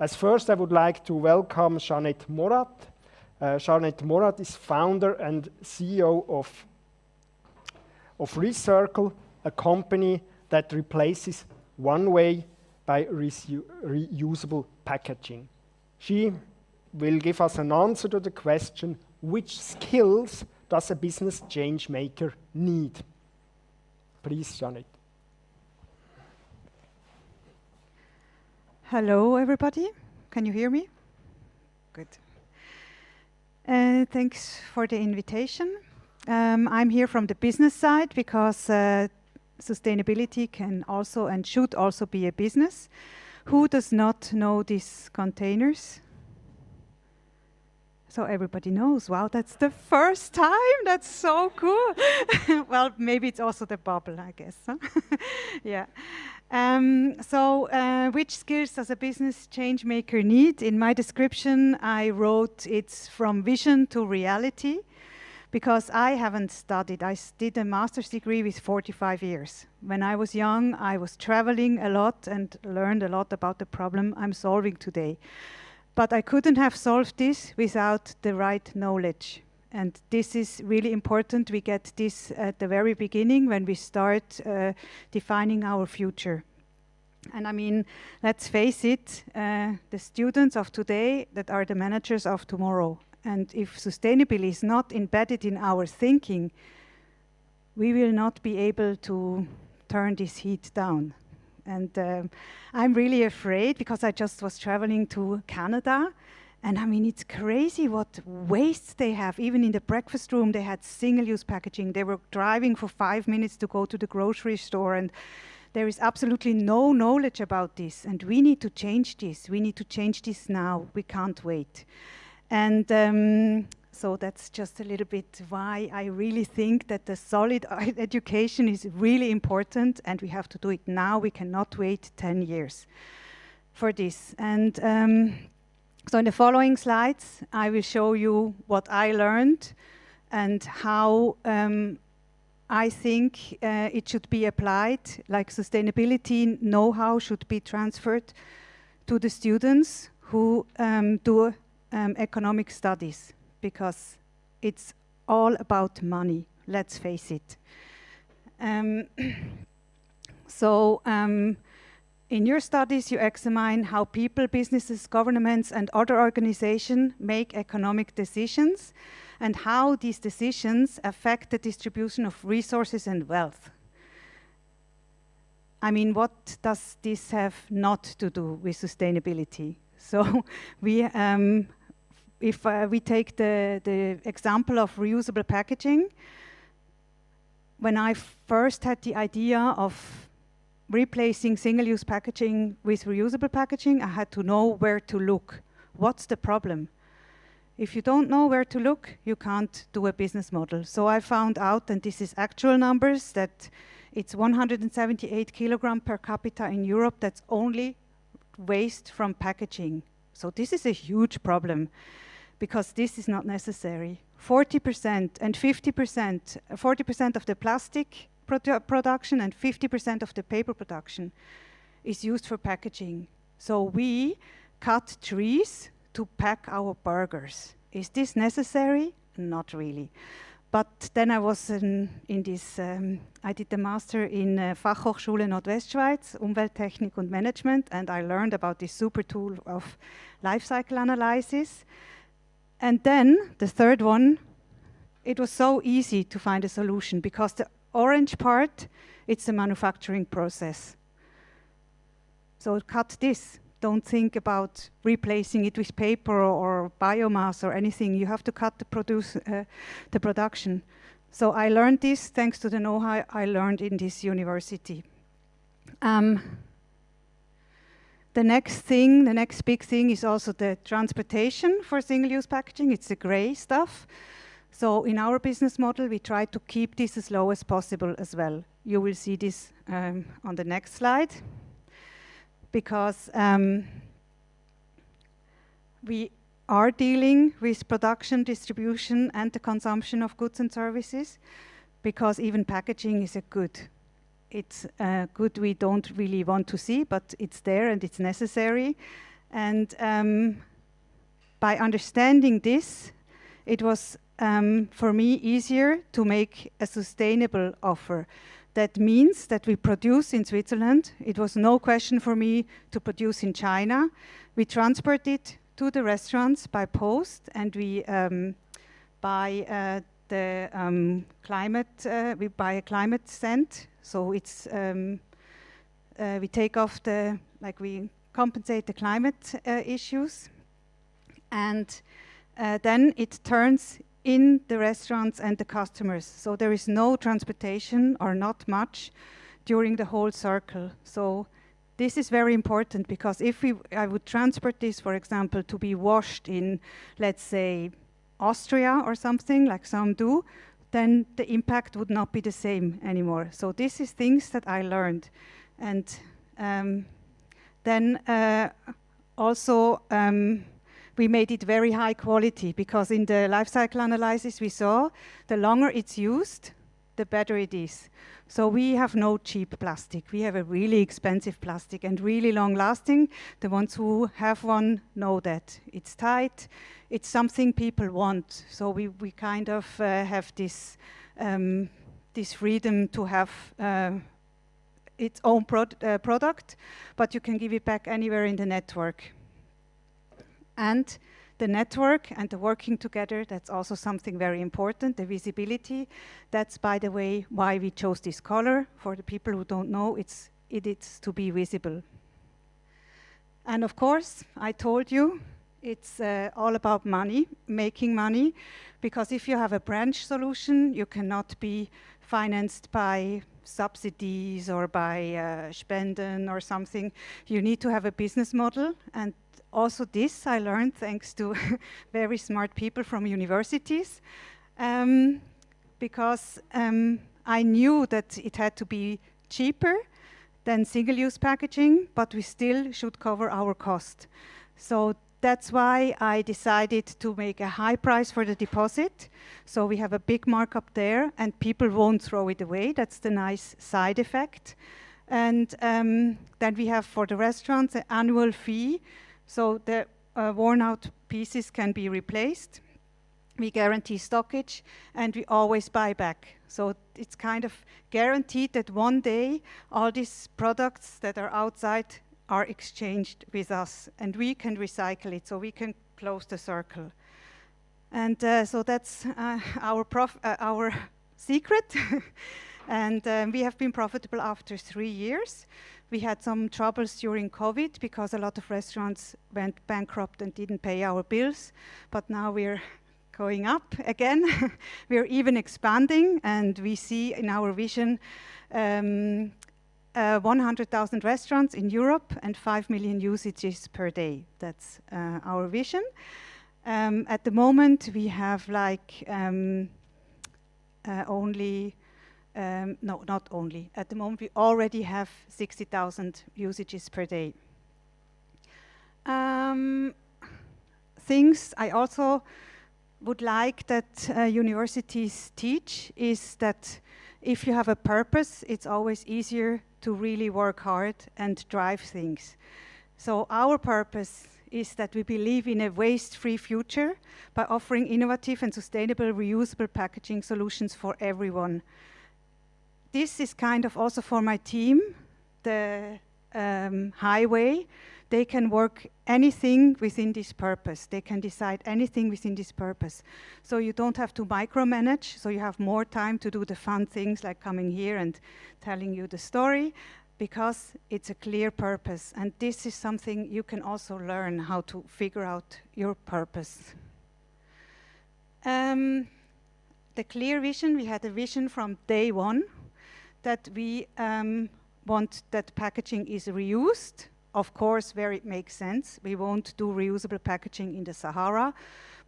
As first, I would like to welcome Jeannette Morath. Jeannette Morath is founder and CEO of reCIRCLE, a company that replaces one-way by reusable packaging. She will give us an answer to the question, which skills does a business change maker need? Please, Jeannette. Hello, everybody. Can you hear me? Good. Thanks for the invitation. I'm here from the business side because sustainability can also and should also be a business. Who does not know these containers? So everybody knows. Wow, that's the first time. That's so cool. Well, maybe it's also the bubble, I guess. Huh? Yeah. Which skills does a business change maker need? In my description, I wrote it's from vision to reality, because I haven't studied. I did a master's degree with 45 years. When I was young, I was traveling a lot and learned a lot about the problem I'm solving today. But I couldn't have solved this without the right knowledge. And this is really important. We get this at the very beginning when we start defining our future. And I mean, let's face it, the students of today that are the managers of tomorrow. And if sustainability is not embedded in our thinking, we will not be able to turn this heat down. And I'm really afraid, because I just was traveling to Canada, and I mean, it's crazy what waste they have. Even in the breakfast room, they had single-use packaging. They were driving for 5 minutes to go to the grocery store, and there is absolutely no knowledge about this. And we need to change this. We need to change this now. We can't wait. And so that's just a little bit why I really think that the solid education is really important, and we have to do it now. We cannot wait 10 years for this. And so in the following slides, I will show you what I learned and how I think it should be applied, like sustainability know-how should be transferred to the students who do economic studies, because it's all about money, let's face it. In your studies, you examine how people, businesses, governments, and other organizations make economic decisions, and how these decisions affect the distribution of resources and wealth. I mean, what does this have not to do with sustainability? So if we take the example of reusable packaging, when I first had the idea of replacing single-use packaging with reusable packaging, I had to know where to look. What's the problem? If you don't know where to look, you can't do a business model. So I found out, and this is actual numbers, that it's 178 kilograms per capita in Europe. That's only waste from packaging. So this is a huge problem, because this is not necessary. 40% and 50%, 40% of the plastic production and 50% of the paper production is used for packaging. So we cut trees to pack our burgers. Is this necessary? Not really. But then I was I did the master in Fachhochschule Nordwestschweiz, Umwelttechnik und Management, and I learned about this super tool of life cycle analysis. And then the third one, it was so easy to find a solution, because the orange part, it's the manufacturing process. So cut this. Don't think about replacing it with paper or biomass or anything. You have to cut the production. So I learned this thanks to the know-how I learned in this university. The next big thing is also the transportation for single-use packaging. It's the gray stuff. So in our business model, we try to keep this as low as possible as well. You will see this on the next slide, because we are dealing with production, distribution, and the consumption of goods and services, because even packaging is a good. It's a good we don't really want to see, but it's there and it's necessary. And by understanding this, it was for me easier to make a sustainable offer. That means that we produce in Switzerland. It was no question for me to produce in China. We transport it to the restaurants by post, and we buy we buy a climate scent. So it's we take off we compensate the climate issues, and then it turns in the restaurants and the customers. So there is no transportation, or not much, during the whole circle. So this is very important, because if I would transport this, for example, to be washed in, let's say, Austria or something, like some do, then the impact would not be the same anymore. So this is things that I learned. And then also we made it very high quality, because in the life cycle analysis we saw the longer it's used, the better it is. So we have no cheap plastic. We have a really expensive plastic and really long lasting. The ones who have one know that. It's tight. It's something people want. So we kind of have this freedom to have its own product, but you can give it back anywhere in the network. And the network and the working together, that's also something very important, the visibility. That's, by the way, why we chose this color. For the people who don't know, it is to be visible. And of course, I told you, it's all about money, making money, because if you have a branch solution, you cannot be financed by subsidies or by Spenden or something. You need to have a business model, and also this I learned thanks to very smart people from universities, because I knew that it had to be cheaper than single-use packaging, but we still should cover our cost. So that's why I decided to make a high price for the deposit. So we have a big markup there, and people won't throw it away. That's the nice side effect. And then we have for the restaurants an annual fee. So the worn-out pieces can be replaced. We guarantee stockage, and we always buy back. So it's kind of guaranteed that one day all these products that are outside are exchanged with us, and we can recycle it, so we can close the circle. And so that's our secret. And we have been profitable after 3 years. We had some troubles during COVID because a lot of restaurants went bankrupt and didn't pay our bills, but now we're going up again. We're even expanding, and we see in our vision 100,000 restaurants in Europe and 5 million usages per day. That's our vision. At the moment, we have like not only. At the moment, we already have 60,000 usages per day. Things I also would like that universities teach is that if you have a purpose, it's always easier to really work hard and drive things. So our purpose is that we believe in a waste-free future by offering innovative and sustainable reusable packaging solutions for everyone. This is kind of also for my team, the highway. They can work anything within this purpose. They can decide anything within this purpose. So you don't have to micromanage, so you have more time to do the fun things like coming here and telling you the story, because it's a clear purpose. And this is something you can also learn, how to figure out your purpose. The clear vision, we had a vision from day one that we want that packaging is reused. Of course, where it makes sense. We won't do reusable packaging in the Sahara,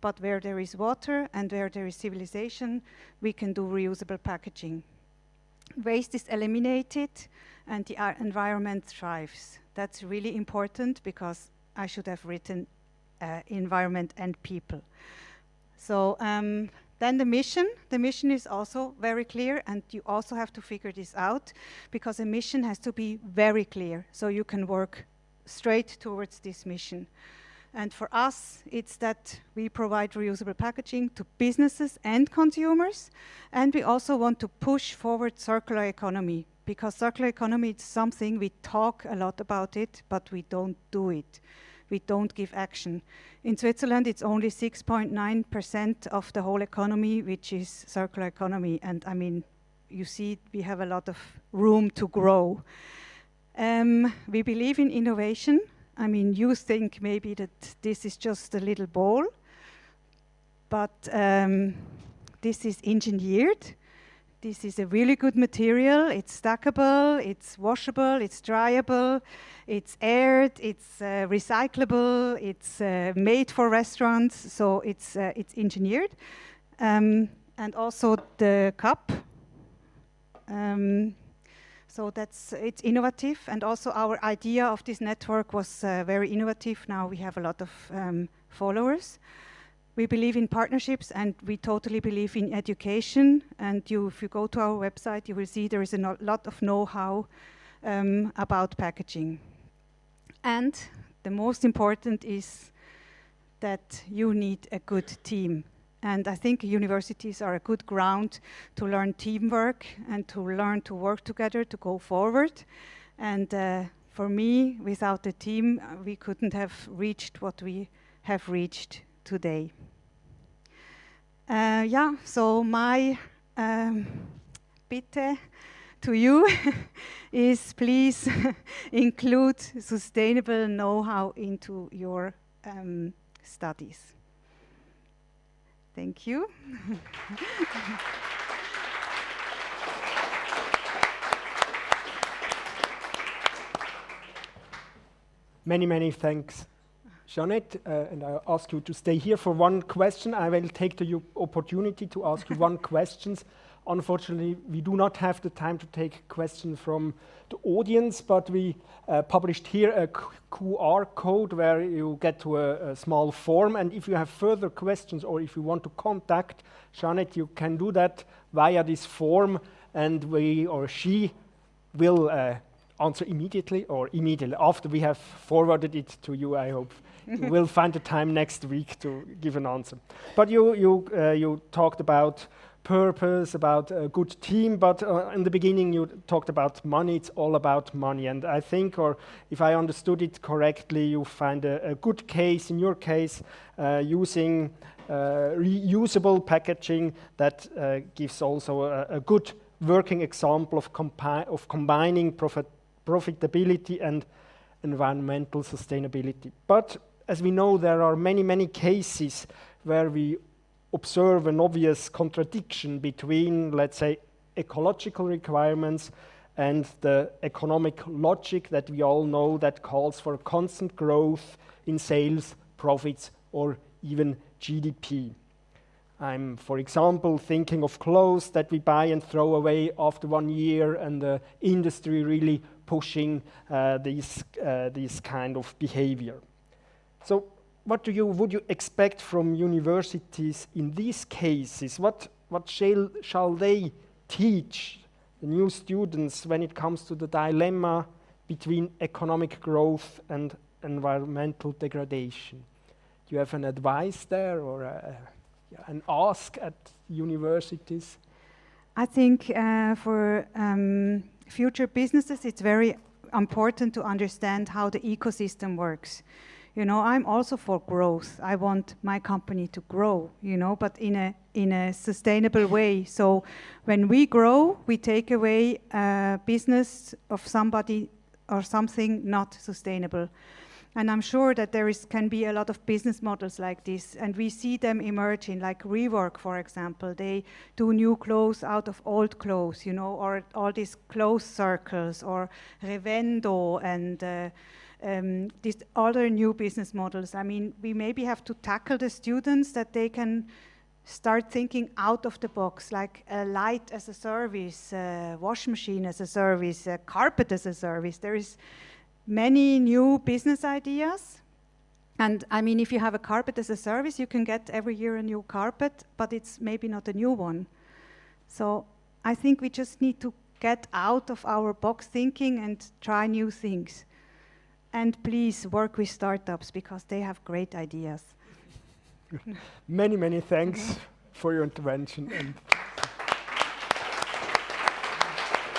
but where there is water and where there is civilization, we can do reusable packaging. Waste is eliminated and the environment thrives. That's really important, because I should have written environment and people. So then the mission is also very clear, and you also have to figure this out, because a mission has to be very clear, so you can work straight towards this mission. And for us, it's that we provide reusable packaging to businesses and consumers, and we also want to push forward circular economy, because circular economy is something we talk a lot about it, but we don't do it. We don't give action. In Switzerland, it's only 6.9% of the whole economy, which is circular economy, and I mean, you see, we have a lot of room to grow. We believe in innovation. I mean, you think maybe that this is just a little ball, but this is engineered. This is a really good material. It's stackable, it's washable, it's dryable, it's aired, it's recyclable, it's made for restaurants, so it's engineered. And also the cup. So it's innovative, and also our idea of this network was very innovative. Now we have a lot of followers. We believe in partnerships, and we totally believe in education. And if you go to our website, you will see there is a lot of know-how about packaging. And the most important is that you need a good team. And I think universities are a good ground to learn teamwork and to learn to work together to go forward. And for me, without the team, we couldn't have reached what we have reached today. So my bitte to you is please include sustainable know-how into your studies. Thank you. Many thanks, Jeannette, and I ask you to stay here for one question. I will take the opportunity to ask you one question. Unfortunately, we do not have the time to take questions from the audience, but we published here a QR code where you get to a small form, and if you have further questions or if you want to contact Jeannette, you can do that via this form, and we or she will answer immediately after we have forwarded it to you, I hope. You will find the time next week to give an answer. But you talked about purpose, about a good team, but in the beginning you talked about money. It's all about money, and I think, or if I understood it correctly, you find a good case, in your case, using reusable packaging that gives also a good working example of combining profitability and environmental sustainability. But as we know, there are many cases where we observe an obvious contradiction between, let's say, ecological requirements and the economic logic that we all know that calls for constant growth in sales, profits, or even GDP. I'm, for example, thinking of clothes that we buy and throw away after 1 year, and the industry really pushing this kind of behavior. So what would you expect from universities in these cases? What shall they teach the new students when it comes to the dilemma between economic growth and environmental degradation? Do you have an advice there, or an ask at universities? I think for future businesses, it's very important to understand how the ecosystem works. You know, I'm also for growth. I want my company to grow, you know, but in a sustainable way. So when we grow, we take away business of somebody or something not sustainable. And I'm sure that can be a lot of business models like this, and we see them emerging, like Rework, for example. They do new clothes out of old clothes, you know, or all these clothes circles, or Revendo, and these other new business models. I mean, we maybe have to tackle the students that they can start thinking out of the box, like a light as a service, a wash machine as a service, a carpet as a service. There is many new business ideas. And I mean, if you have a carpet as a service, you can get every year a new carpet, but it's maybe not a new one. So I think we just need to get out of our box thinking and try new things. And please work with startups because they have great ideas. Many, many thanks for your intervention. And